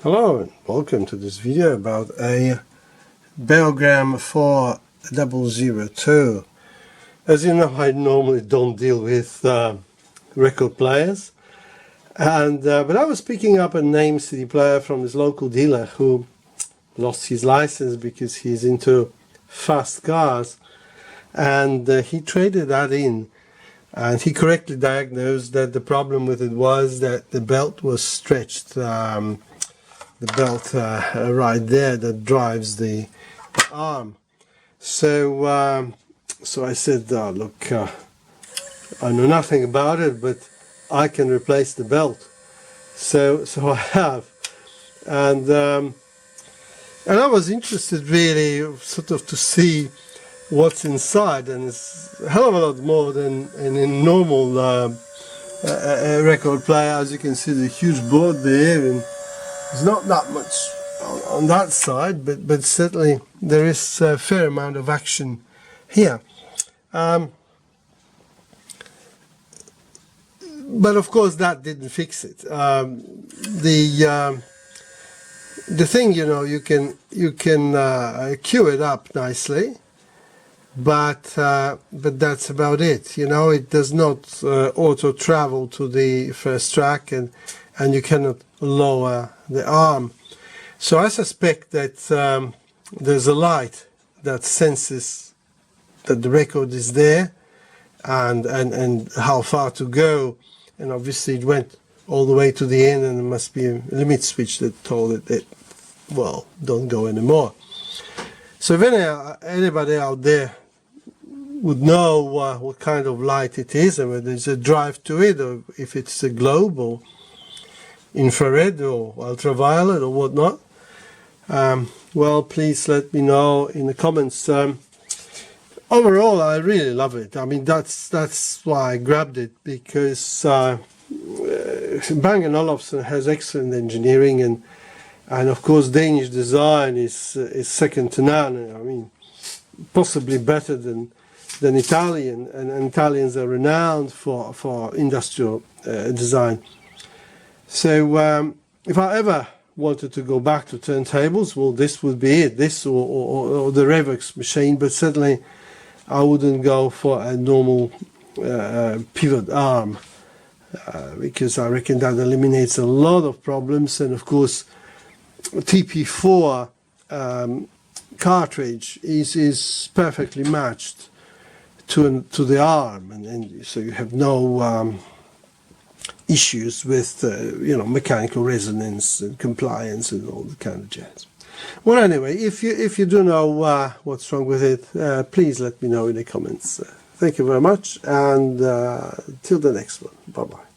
Hello and welcome to this video about a Beogram 4002. As you know, I normally don't deal with record players, and but I was picking up a name CD player from this local dealer who lost his license because he's into fast cars, and he traded that in, and he correctly diagnosed that the problem with it was that the belt was stretched. The belt right there that drives the arm. So so I said, look, I know nothing about it, but I can replace the belt. So I have, and I was interested really sort of to see what's inside, and it's a hell of a lot more than in normal record player. As you can see, the huge board there, and there's not that much on that side, but certainly there is a fair amount of action here. But of course that didn't fix it. The thing, you know, you can cue it up nicely, but that's about it. You know, it does not auto travel to the first track, and you cannot lower the arm. So I suspect that there's a light that senses that the record is there and how far to go, and obviously it went all the way to the end, and there must be a limit switch that told it that, well, don't go anymore. So if anybody out there would know what kind of light it is, and whether there's a drive to it, or if it's a globe or infrared or ultraviolet or whatnot, well, please let me know in the comments. Overall, I really love it. I mean, that's why I grabbed it, because Bang & Olufsen has excellent engineering, and of course Danish design is second to none. I mean, possibly better than Italian, and Italians are renowned for industrial design. So if I ever wanted to go back to turntables, well, this would be it, this or the Revox machine, but certainly I wouldn't go for a normal pivot arm, because I reckon that eliminates a lot of problems. And of course TP4 cartridge is perfectly matched to the arm, and so you have no issues with you know, mechanical resonance and compliance and all the kind of jazz. Well, anyway, if you do know what's wrong with it, please let me know in the comments. Thank you very much, and till the next one. Bye bye.